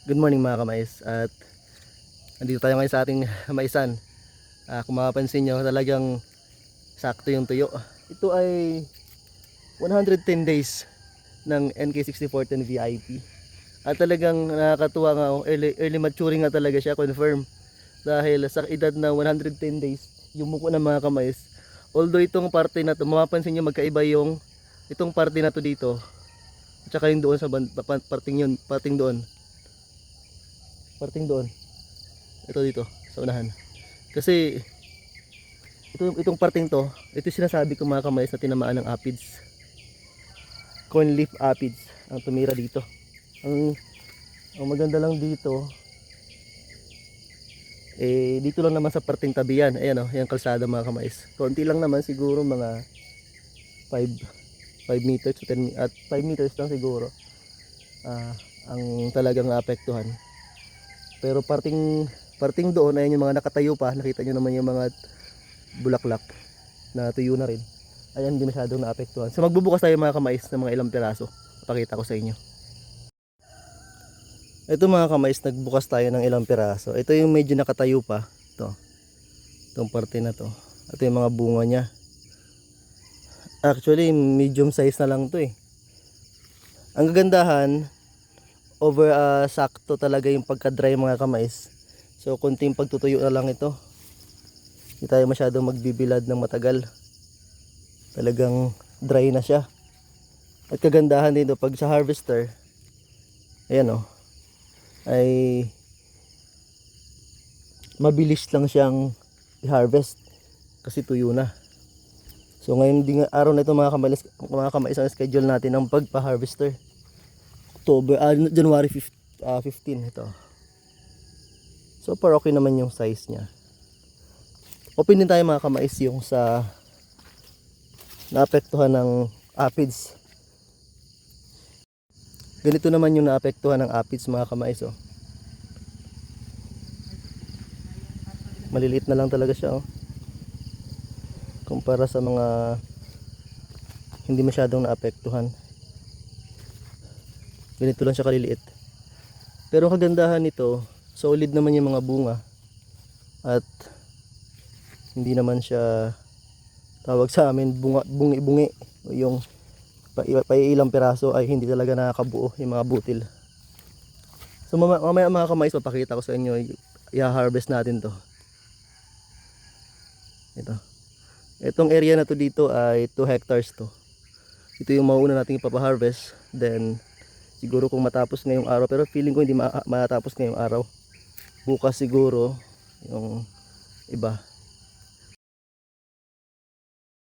Good morning mga kamais, at andito tayo ngayon sa ating maisan. Kung mapapansin nyo, talagang sakto yung tuyo. Ito ay 110 days ng NK6410 VIP. At talagang nakakatuwa nga, early maturing nga talaga siya, confirm. Dahil sa edad na 110 days, yung muko ng mga kamais. Although itong parte na to, mapapansin nyo magkaiba yung itong parte na to dito. At saka yung doon sa parting yun, parting doon. Ito dito sa unahan. Kasi itong parting to, ito sinasabi ko mga kamay na tinamaan ng aphids. Corn leaf aphids ang tumira dito. Ang maganda lang dito, dito lang naman sa parting tabi yan. Ayan o, yung kalsada mga kamais. Konti lang naman siguro, mga 5 meters at 5 meters lang siguro ang talagang naapektuhan. Pero parting doon, ayan yung mga nakatayo pa. Nakita nyo naman yung mga bulaklak na tuyo na rin. Ayan, hindi masyadong naapektuhan. So magbubukas tayo mga kamais ng mga ilang piraso. Pakita ko sa inyo. Ito mga kamais, nagbukas tayo ng ilang piraso. Ito yung medyo nakatayo pa. Itong parte na to. Ito yung mga bunga niya. Actually, medium size na lang to eh. Ang gagandahan, sakto talaga yung pagka-dry mga kamais. So konting pagtutuyo na lang ito. Hindi tayo masyadong magbibilad ng matagal. Talagang dry na siya. At kagandahan dito pag sa harvester, ayan o, ay mabilis lang siyang i-harvest kasi tuyo na. So ngayon araw na ito mga kamais ang schedule natin ng pagpa-harvester. January 15 ito. So far okay naman yung size niya. Open din tayo mga kamais yung sa naapektuhan ng aphids. Ganito naman yung naapektuhan ng aphids mga kamais oh. Maliliit na lang talaga siya oh. Kumpara sa mga hindi masyadong naapektuhan. Ganito lang siya kaliliit. Pero ang kagandahan nito, solid naman yung mga bunga. At hindi naman siya, tawag sa amin, bungi-bungi. Yung ilang piraso ay hindi talaga nakakabuo yung mga butil. So mamaya mga kamais, papakita ko sa inyo, i-harvest natin to. Itong area na to dito ay 2 hectares to. Ito yung mauna nating ipapaharvest. Then siguro kung matapos ngayong araw, pero feeling ko hindi matapos ngayong araw. Bukas siguro yung iba.